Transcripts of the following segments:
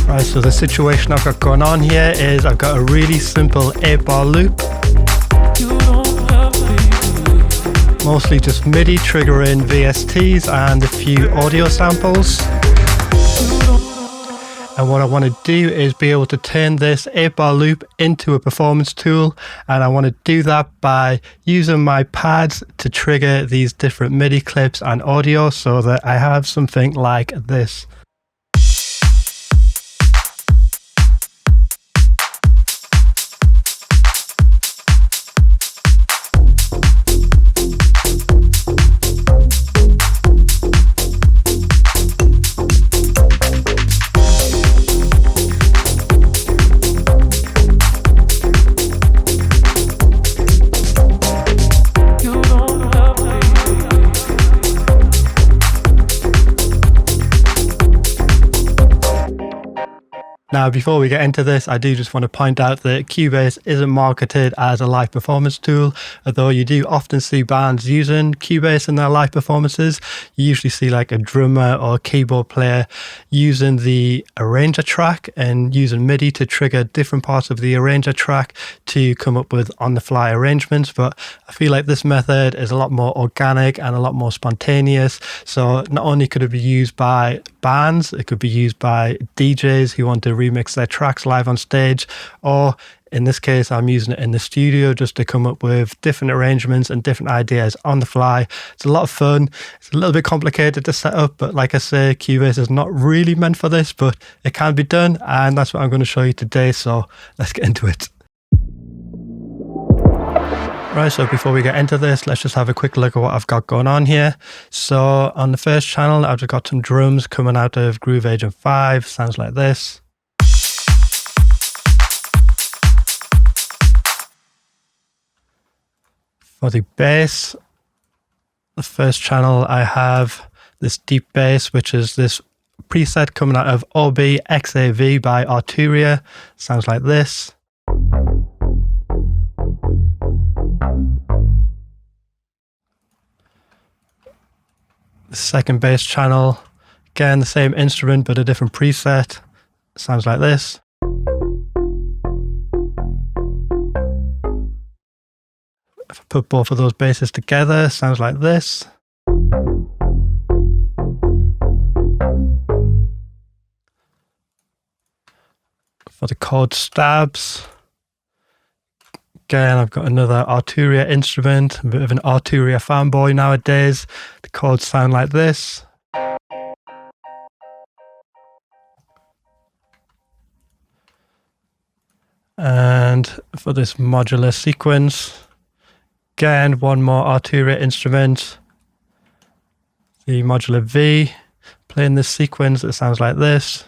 Right, so the situation I've got going on here is I've got a really simple 8-bar loop. Mostly just MIDI triggering VSTs and a few audio samples. And what I want to do is be able to turn this 8-bar loop into a performance tool. And I want to do that by using my pads to trigger these different MIDI clips and audio so that I have something like this. Now, before we get into this, I do just want to point out that Cubase isn't marketed as a live performance tool, although you do often see bands using Cubase in their live performances. You usually see like a drummer or a keyboard player using the arranger track and using MIDI to trigger different parts of the arranger track to come up with on-the-fly arrangements. But I feel like this method is a lot more organic and a lot more spontaneous. So not only could it be used by bands, it could be used by DJs who want to remix their tracks live on stage, or in this case I'm using it in the studio just to come up with different arrangements and different ideas on the fly. It's a lot of fun. It's a little bit complicated to set up, but like I say, Cubase is not really meant for this, but it can be done, and that's what I'm going to show you today. So let's get into it. Right, so before we get into this, let's just have a quick look at what I've got going on here. So on the first channel, I've just got some drums coming out of Groove Agent 5. Sounds like this. For the bass, the first channel, I have this deep bass, which is this preset coming out of OB XAV by Arturia. Sounds like this. The second bass channel, again the same instrument but a different preset. Sounds like this. If I put both of those basses together, sounds like this. For the chord stabs, again, I've got another Arturia instrument, a bit of an Arturia fanboy nowadays. The chords sound like this. And for this modular sequence, again, one more Arturia instrument, the modular V, playing this sequence that sounds like this.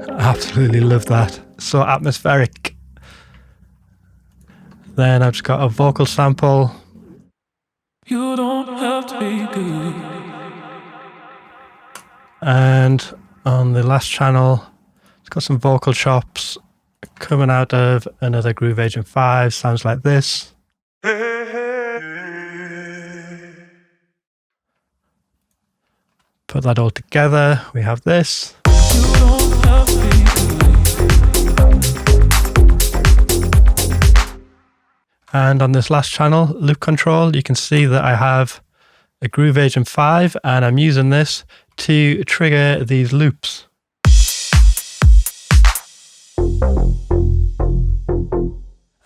Absolutely love that. So atmospheric. Then I've just got a vocal sample. You don't have to be good. And on the last channel, it's got some vocal chops coming out of another Groove Agent 5. Sounds like this. Put that all together, we have this. And on this last channel, loop control, you can see that I have a Groove Agent 5 and I'm using this to trigger these loops.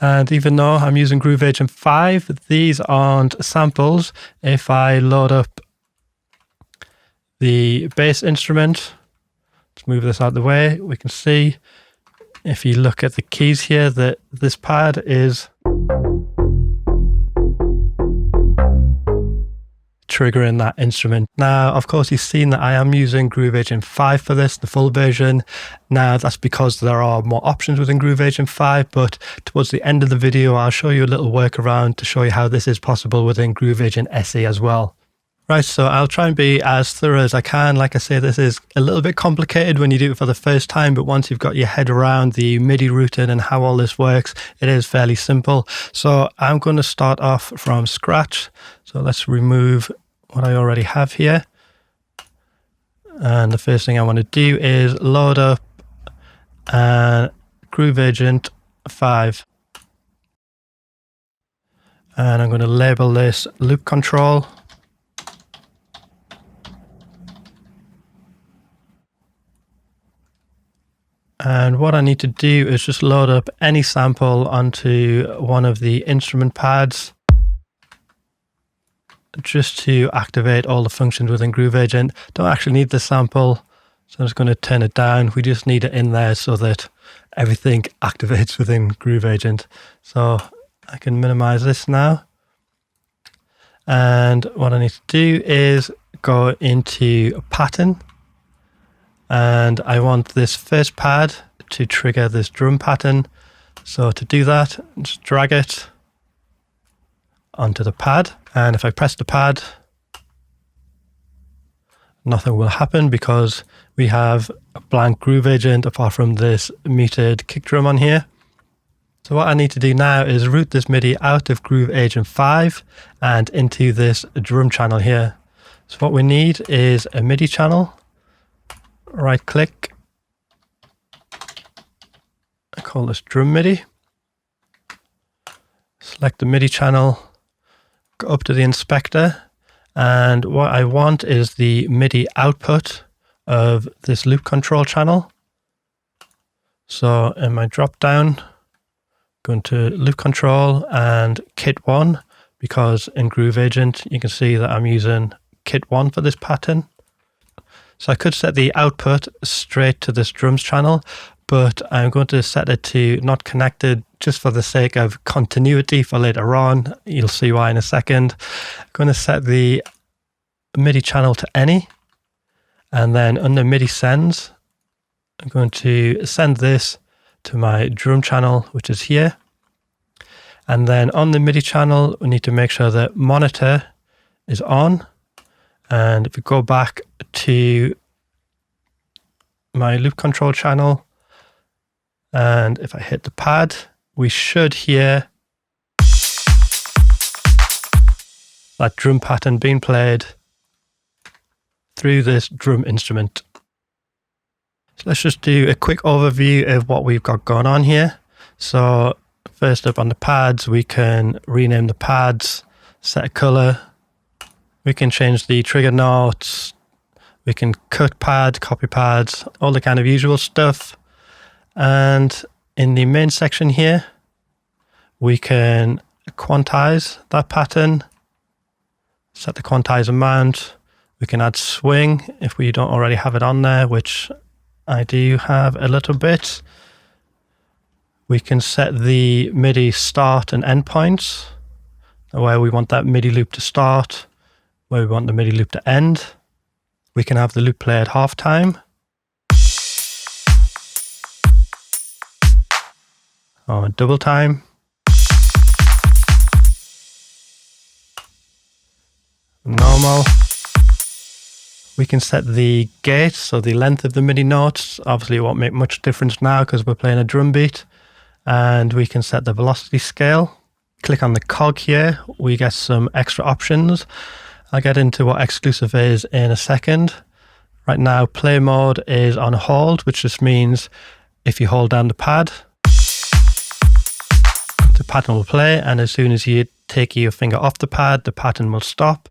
And even though I'm using Groove Agent 5, these aren't samples. If I load up the bass instrument, let's move this out of the way, we can see if you look at the keys here that this pad is triggering that instrument. Now, of course, you've seen that I am using Groove Agent 5 for this, the full version. Now, that's because there are more options within Groove Agent 5, but towards the end of the video, I'll show you a little workaround to show you how this is possible within Groove Agent SE as well. Right, so I'll try and be as thorough as I can. Like I say, this is a little bit complicated when you do it for the first time, but once you've got your head around the MIDI routing and how all this works, it is fairly simple. So I'm going to start off from scratch. So let's remove what I already have here. And the first thing I want to do is load up Groove Agent 5. And I'm going to label this loop control. And what I need to do is just load up any sample onto one of the instrument pads, just to activate all the functions within Groove Agent. Don't actually need the sample, so I'm just going to turn it down. We just need it in there so that everything activates within Groove Agent. So I can minimize this now. And what I need to do is go into pattern. And I want this first pad to trigger this drum pattern. So to do that, just drag it onto the pad. And if I press the pad, nothing will happen because we have a blank Groove Agent apart from this muted kick drum on here. So what I need to do now is route this MIDI out of Groove Agent 5 and into this drum channel here. So what we need is a MIDI channel. Right click, I call this drum MIDI, select the MIDI channel, go up to the inspector, and what I want is the MIDI output of this loop control channel. So in my drop down, go into loop control and kit 1, because in Groove Agent you can see that I'm using kit 1 for this pattern. So I could set the output straight to this drums channel, but I'm going to set it to not connected just for the sake of continuity for later on. You'll see why in a second. I'm going to set the MIDI channel to any, and then under MIDI sends, I'm going to send this to my drum channel, which is here. And then on the MIDI channel, we need to make sure that monitor is on. And if we go back to my loop control channel, and if I hit the pad, we should hear that drum pattern being played through this drum instrument. So let's just do a quick overview of what we've got going on here. So first up on the pads, we can rename the pads, set a color. We can change the trigger notes, we can cut pad, copy pads, all the kind of usual stuff. And in the main section here, we can quantize that pattern, set the quantize amount. We can add swing if we don't already have it on there, which I do have a little bit. We can set the MIDI start and end points, where we want that MIDI loop to start, where we want the MIDI loop to end. We can have the loop play at halftime, or double time. Normal. We can set the gate, so the length of the MIDI notes. Obviously it won't make much difference now because we're playing a drum beat. And we can set the velocity scale. Click on the cog here, we get some extra options. I'll get into what exclusive is in a second. Right now, play mode is on hold, which just means if you hold down the pad, the pattern will play, and as soon as you take your finger off the pattern will stop.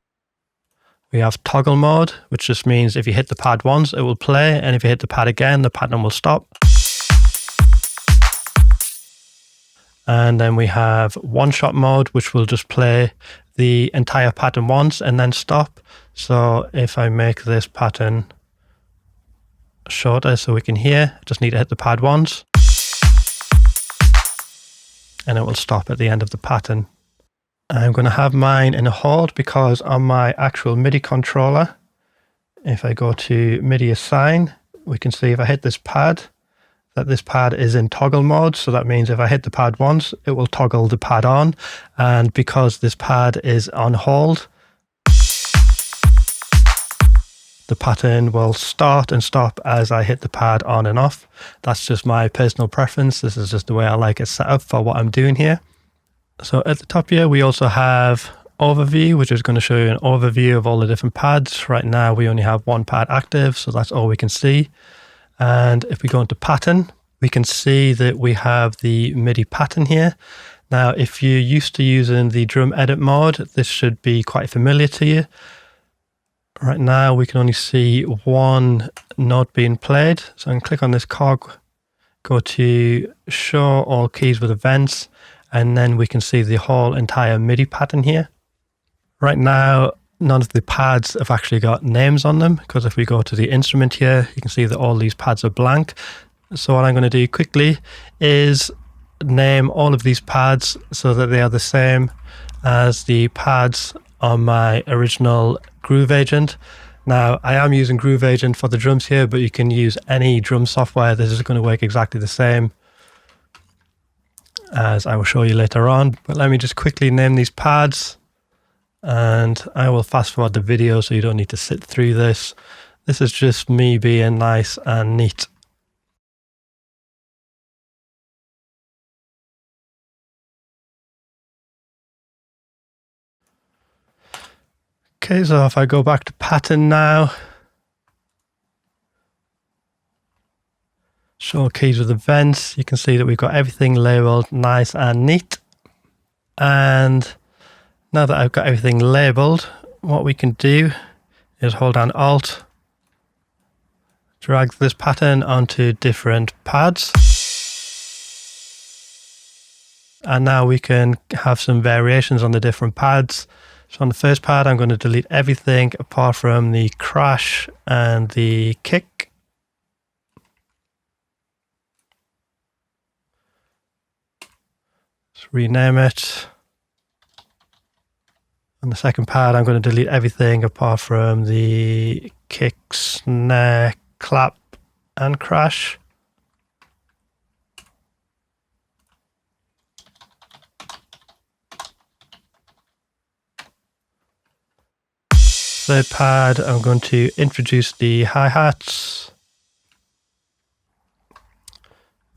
We have toggle mode, which just means if you hit the pad once, it will play, and if you hit the pad again, the pattern will stop. And then we have one-shot mode, which will just play the entire pattern once and then stop. So if I make this pattern shorter so we can hear, I just need to hit the pad once, and it will stop at the end of the pattern. I'm going to have mine in a hold because on my actual MIDI controller, if I go to MIDI assign, we can see if I hit this pad, that this pad is in toggle mode. So that means if I hit the pad once, it will toggle the pad on. And because this pad is on hold, the pattern will start and stop as I hit the pad on and off. That's just my personal preference. This is just the way I like it set up for what I'm doing here. So at the top here, we also have overview, which is going to show you an overview of all the different pads. Right now we only have one pad active, so that's all we can see. And if we go into pattern, we can see that we have the MIDI pattern here. Now, if you're used to using the drum edit mode, this should be quite familiar to you. Right now, we can only see one note being played. So I can click on this cog, go to show all keys with events, and then we can see the whole entire MIDI pattern here. Right now, none of the pads have actually got names on them, because if we go to the instrument here, you can see that all these pads are blank. So what I'm going to do quickly is name all of these pads so that they are the same as the pads on my original Groove Agent. Now, I am using Groove Agent for the drums here, but you can use any drum software. This is going to work exactly the same, as I will show you later on. But let me just quickly name these pads, and I will fast forward the video so you don't need to sit through this. This is just me being nice and neat. Okay, so if I go back to pattern now, show keys with events, you can see that we've got everything labeled nice and neat. And now that I've got everything labeled, what we can do is hold down Alt, drag this pattern onto different pads. And now we can have some variations on the different pads. So on the first pad, I'm going to delete everything apart from the crash and the kick. Let's rename it. On the second pad, I'm going to delete everything apart from the kick, snare, clap, and crash. Third pad, I'm going to introduce the hi-hats.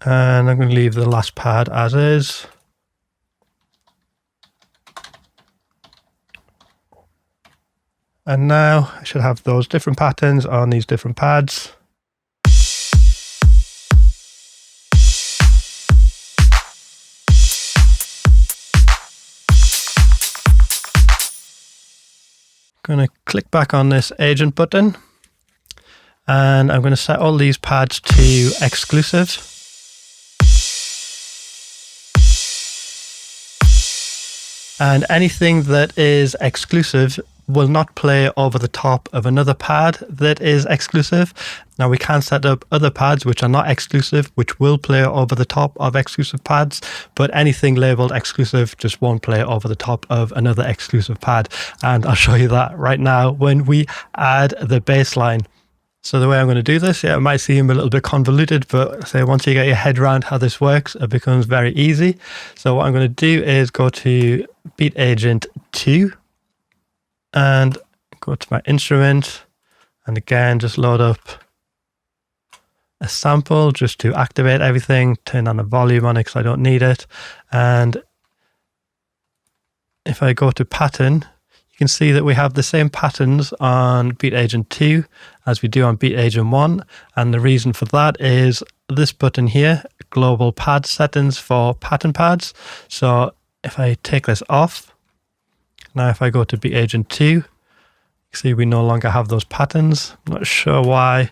And I'm going to leave the last pad as is. And now I should have those different patterns on these different pads. Going to click back on this agent button, and I'm going to set all these pads to exclusive. And anything that is exclusive will not play over the top of another pad that is exclusive. Now we can set up other pads which are not exclusive, which will play over the top of exclusive pads, but anything labeled exclusive just won't play over the top of another exclusive pad. And I'll show you that right now when we add the bass line. So the way I'm going to do this, it might seem a little bit convoluted, but say once you get your head around how this works, it becomes very easy. So what I'm going to do is go to Beat Agent 2 and go to my instrument, and again just load up a sample just to activate everything, turn on the volume on it because I don't need it. And if I go to pattern, you can see that we have the same patterns on Beat Agent 2 as we do on Beat Agent 1. And the reason for that is this button here, global pad settings for pattern pads. So if I take this off, now if I go to Beat Agent 2, you see we no longer have those patterns. I'm not sure why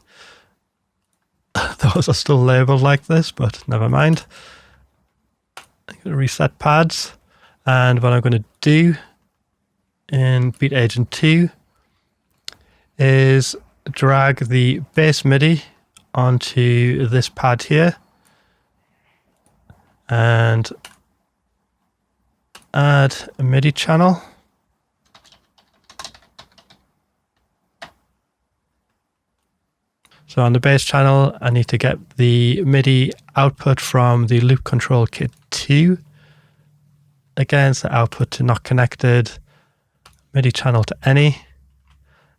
those are still labeled like this, but never mind. I'm going to reset pads, and what I'm going to do in Beat Agent 2 is drag the bass MIDI onto this pad here and add a MIDI channel. So on the bass channel, I need to get the MIDI output from the Loop Control Kit 2. Again, it's the output to not connected, MIDI channel to any,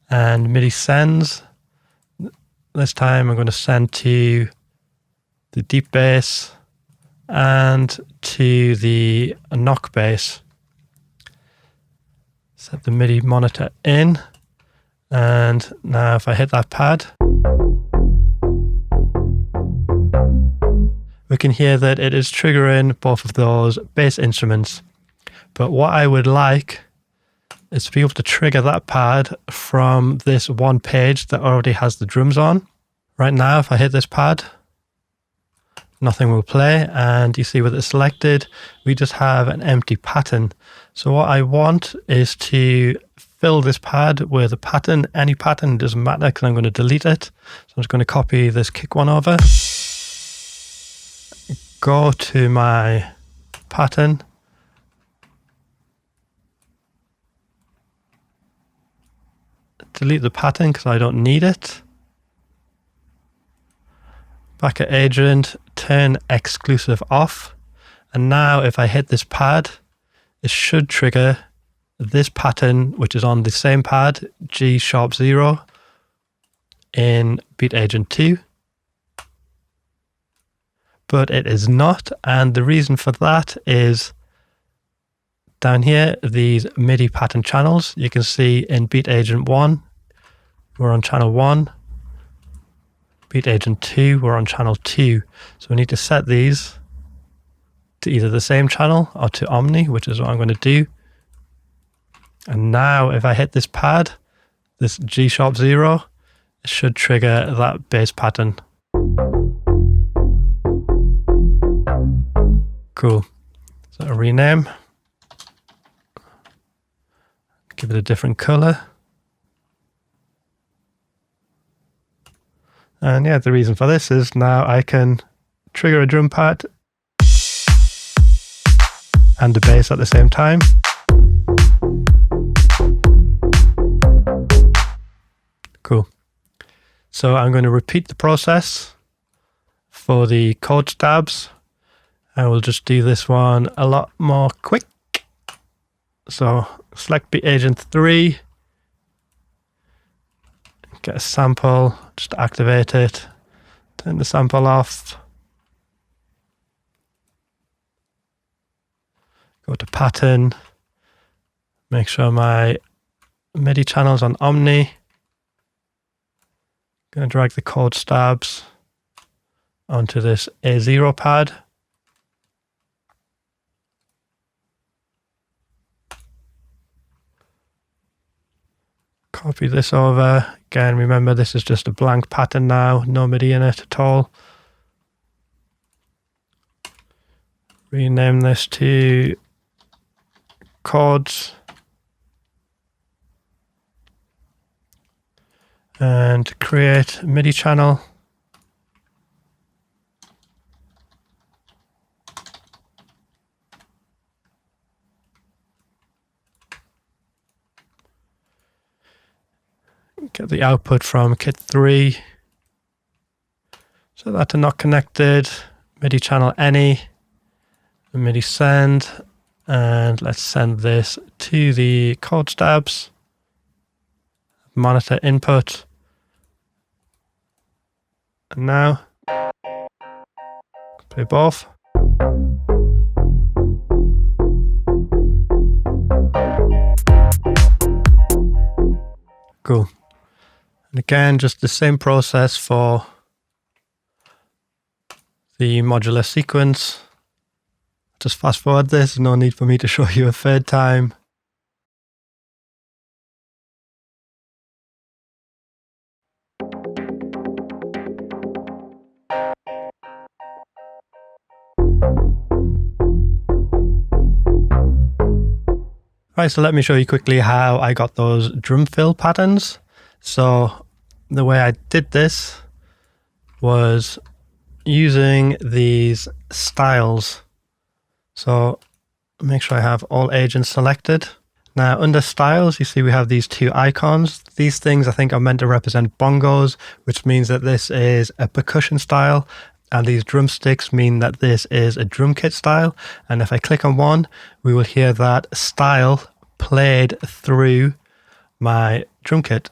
and MIDI sends. This time I'm going to send to the deep bass and to the knock bass. Set the MIDI monitor in. And now if I hit that pad, we can hear that it is triggering both of those bass instruments. But what I would like is to be able to trigger that pad from this one page that already has the drums on. Right now, if I hit this pad, nothing will play, and you see with it selected, we just have an empty pattern. So what I want is to fill this pad with a pattern. Any pattern, doesn't matter because I'm going to delete it. So I'm just going to copy this kick one over. Go to my pattern. Delete the pattern because I don't need it. Back at agent, turn exclusive off. And now if I hit this pad, it should trigger this pattern, which is on the same pad, G sharp 0 in Beat Agent 2. But it is not, and the reason for that is down here, these MIDI pattern channels. You can see in Beat Agent 1, we're on channel 1. Beat Agent 2, we're on channel 2. So we need to set these to either the same channel or to Omni, which is what I'm going to do. And now if I hit this pad, this G sharp 0, it should trigger that bass pattern. Cool. So a rename. Give it a different color. And yeah, the reason for this is now I can trigger a drum pad and the bass at the same time. Cool. So I'm going to repeat the process for the chord stabs. I will just do this one a lot more quick. So select Beat Agent 3, get a sample, just activate it, turn the sample off, go to pattern, make sure my MIDI channel's on Omni. Going to drag the chord stabs onto this A0 pad. Copy this over. Again, remember this is just a blank pattern now, no MIDI in it at all. Rename this to chords. And create MIDI channel. Get the output from kit 3. So that are not connected. MIDI channel any. MIDI send. And let's send this to the chord stabs. Monitor input. And now, play both. Cool. And again, just the same process for the modular sequence. Just fast forward this, no need for me to show you a third time. Right, so let me show you quickly how I got those drum fill patterns. So the way I did this was using these styles. So make sure I have all agents selected. Now under styles, you see we have these two icons. These things I think are meant to represent bongos, which means that this is a percussion style. And these drumsticks mean that this is a drum kit style. And if I click on one, we will hear that style played through my drum kit.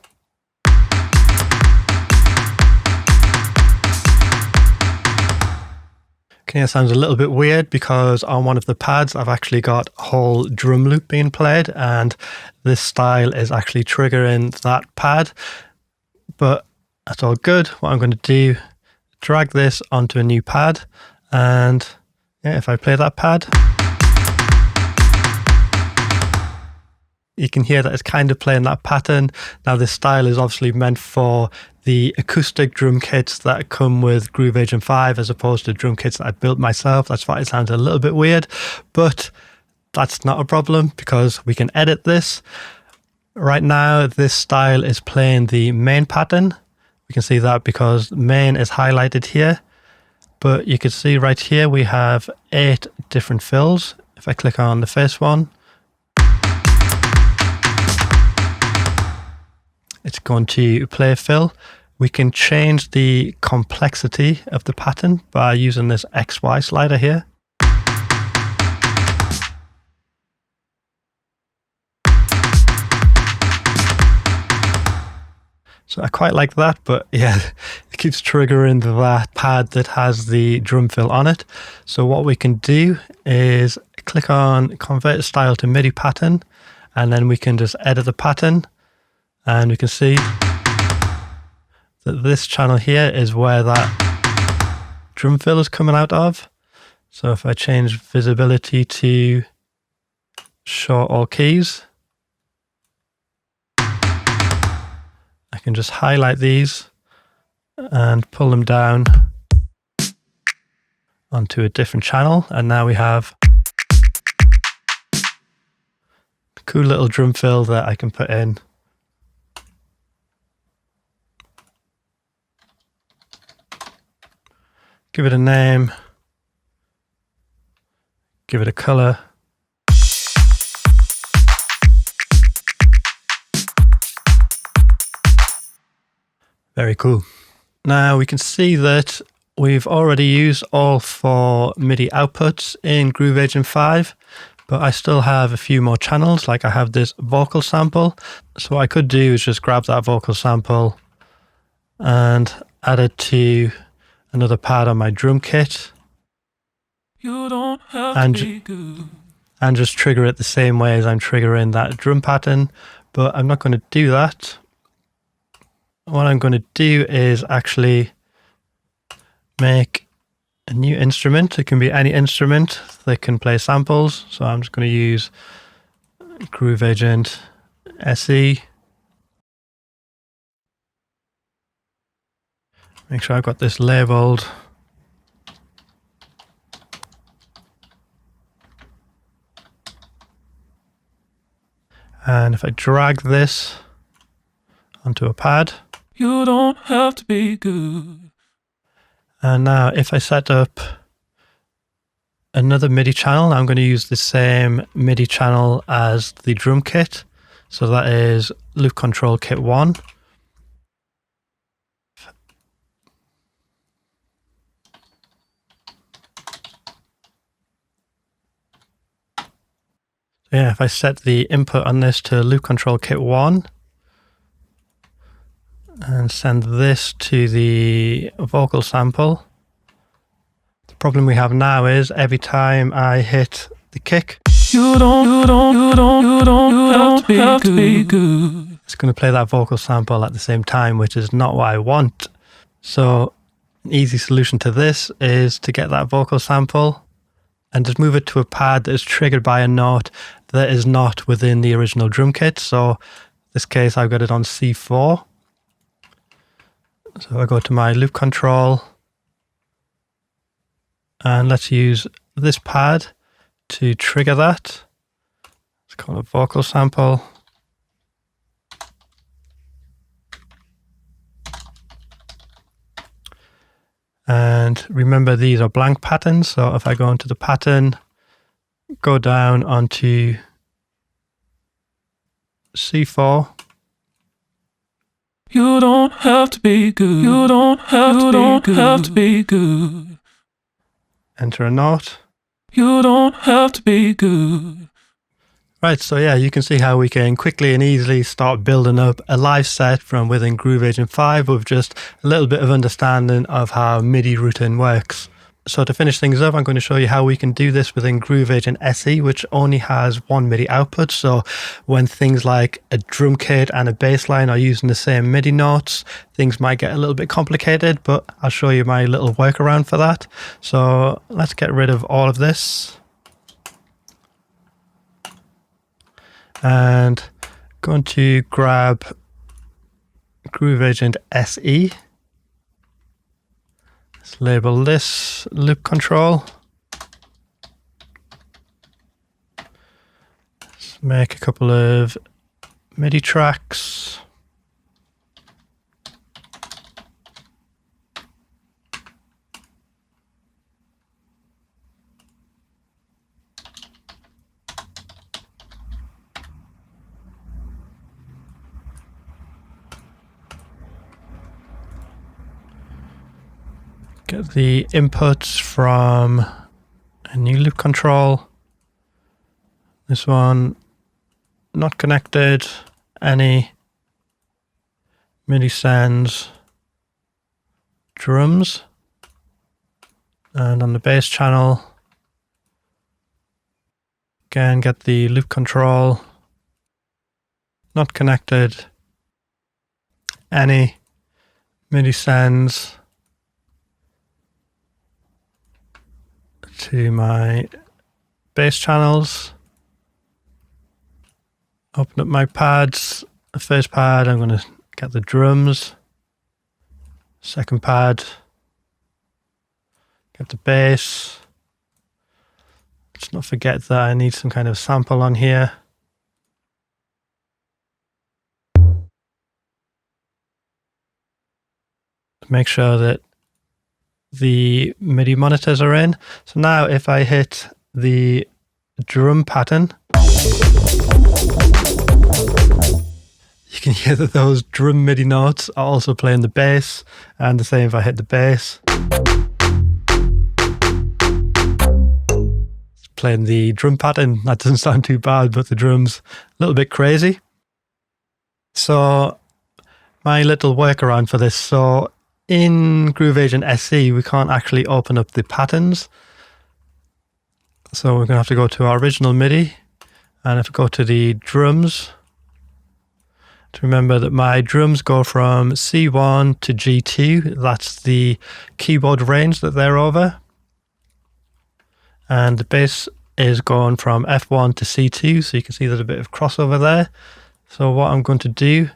Okay, it sounds a little bit weird because on one of the pads I've actually got a whole drum loop being played, and this style is actually triggering that pad, but that's all good. What I'm going to do, drag this onto a new pad, and yeah, if I play that pad, you can hear that it's kind of playing that pattern. Now this style is obviously meant for the acoustic drum kits that come with Groove Agent 5 as opposed to drum kits that I built myself. That's why it sounds a little bit weird, but that's not a problem because we can edit this. Right now this style is playing the main pattern. We can see that because main is highlighted here, but you can see right here we have 8 different fills. If I click on the first one, it's going to play a fill. We can change the complexity of the pattern by using this XY slider here. So I quite like that, but yeah, it keeps triggering that pad that has the drum fill on it. So what we can do is click on Convert Style to MIDI Pattern, and then we can just edit the pattern. And we can see that this channel here is where that drum fill is coming out of. So if I change visibility to show all keys, I can just highlight these and pull them down onto a different channel. And now we have a cool little drum fill that I can put in. Give it a name, give it a color. Very cool. Now we can see that we've already used all 4 MIDI outputs in Groove Agent 5, but I still have a few more channels. Like I have this vocal sample. So what I could do is just grab that vocal sample and add it to another pad on my drum kit, you don't have to be good, and just trigger it the same way as I'm triggering that drum pattern. But I'm not going to do that. What I'm going to do is actually make a new instrument. It can be any instrument that can play samples. So I'm just going to use Groove Agent SE. Make sure I've got this labeled. And if I drag this onto a pad, you don't have to be good. And now if I set up another MIDI channel, I'm going to use the same MIDI channel as the drum kit. So that is Loop Control Kit 1. Yeah, if I set the input on this to Loop Control Kit 1 and send this to the vocal sample, the problem we have now is every time I hit the kick, you don't have to be good. It's going to play that vocal sample at the same time, which is not what I want. So an easy solution to this is to get that vocal sample and just move it to a pad that is triggered by a note that is not within the original drum kit. So in this case, I've got it on C4. So I go to my loop control and let's use this pad to trigger that. Let's call it vocal sample. And remember, these are blank patterns. So if I go into the pattern, go down onto C4. You don't have to be good. You don't have to be good. Enter a note. You don't have to be good. Right, so yeah, you can see how we can quickly and easily start building up a live set from within Groove Agent 5 with just a little bit of understanding of how MIDI routing works. So to finish things up, I'm going to show you how we can do this within Groove Agent SE, which only has one MIDI output. So when things like a drum kit and a bass line are using the same MIDI notes, things might get a little bit complicated, but I'll show you my little workaround for that. So let's get rid of all of this. And I'm going to grab Groove Agent SE. Let's label this loop control. Let's make a couple of MIDI tracks. Get the inputs from a new loop control. This one, not connected. Any MIDI sends drums. And on the bass channel, again, get the loop control. Not connected. Any MIDI sends to my bass channels. Open up my pads. The first pad, I'm going to get the drums. Second pad, get the bass. Let's not forget that I need some kind of sample on here. Make sure that the MIDI monitors are in. So now if I hit the drum pattern, you can hear that those drum MIDI notes are also playing the bass, and the same if I hit the bass. It's playing the drum pattern. That doesn't sound too bad, but the drum's a little bit crazy. So my little workaround for this. So in Groove Agent SE, we can't actually open up the patterns. So we're going to have to go to our original MIDI. And if I go to the drums, to remember that my drums go from C1 to G2. That's the keyboard range that they're over. And the bass is going from F1 to C2. So you can see there's a bit of crossover there. So what I'm going to do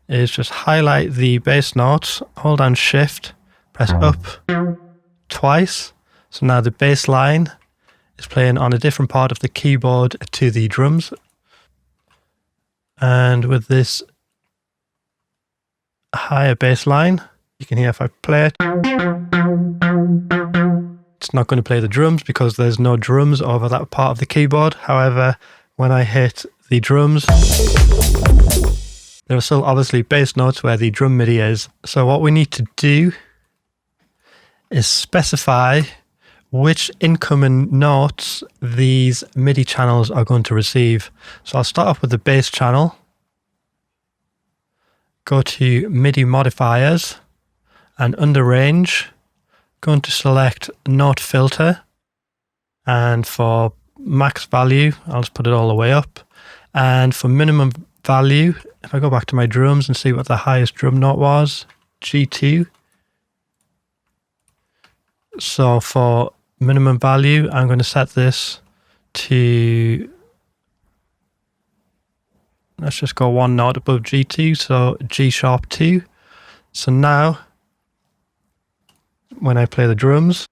is just highlight the bass notes, hold down Shift, press up twice. So now the bass line is playing on a different part of the keyboard to the drums. And with this higher bass line, you can hear if I play it, it's not going to play the drums because there's no drums over that part of the keyboard. However, when I hit the drums, there are still obviously bass notes where the drum MIDI is. So what we need to do is specify which incoming notes these MIDI channels are going to receive. So I'll start off with the bass channel. Go to MIDI modifiers, and under range, going to select note filter. And for max value, I'll just put it all the way up. And for minimum value, if I go back to my drums and see what the highest drum note was, G2. So for minimum value, I'm going to set this to, let's just go one note above G2, so G sharp 2. So now, when I play the drums,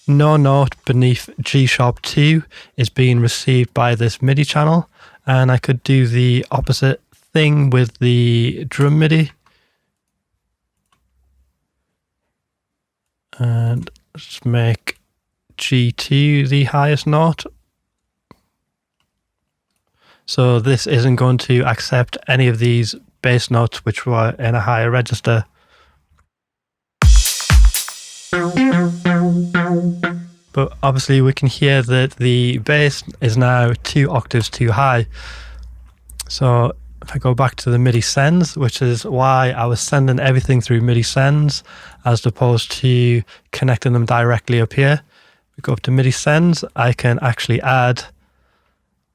no note beneath G sharp 2 is being received by this MIDI channel. And I could do the opposite thing with the drum MIDI. And let's make G2 the highest note. So this isn't going to accept any of these bass notes which were in a higher register. But obviously we can hear that the bass is now 2 octaves too high. So if I go back to the MIDI sends, which is why I was sending everything through MIDI sends as opposed to connecting them directly up here. We go up to MIDI sends, I can actually add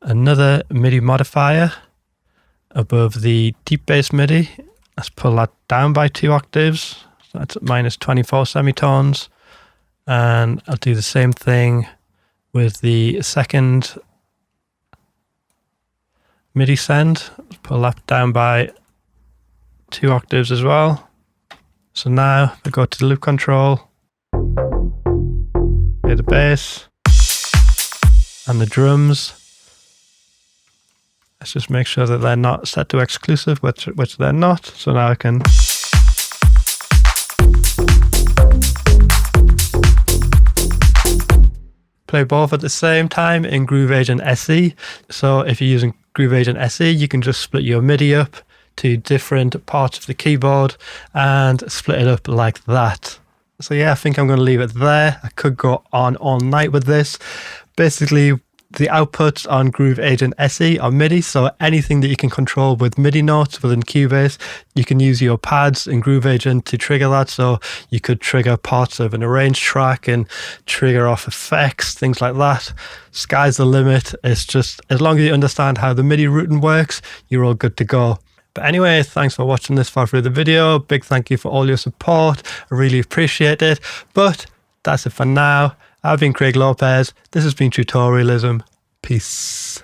another MIDI modifier above the deep bass MIDI. Let's pull that down by 2 octaves. So that's at minus 24 semitones. And I'll do the same thing with the second MIDI send. Let's pull that down by 2 octaves as well. So now I go to the loop control, play the bass and the drums. Let's just make sure that they're not set to exclusive, which they're not. So now I can play both at the same time in Groove Agent SE. So if you're using Groove Agent SE, you can just split your MIDI up to different parts of the keyboard and split it up like that. So yeah, I think I'm going to leave it there. I could go on all night with this. Basically, the outputs on Groove Agent SE are MIDI, so anything that you can control with MIDI notes within Cubase, you can use your pads in Groove Agent to trigger that. So you could trigger parts of an arranged track and trigger off effects, things like that. Sky's the limit. It's just, as long as you understand how the MIDI routing works, you're all good to go. But anyway, thanks for watching this far through the video. Big thank you for all your support. I really appreciate it. But that's it for now. I've been Craig Lopez. This has been Tutorialism. Peace.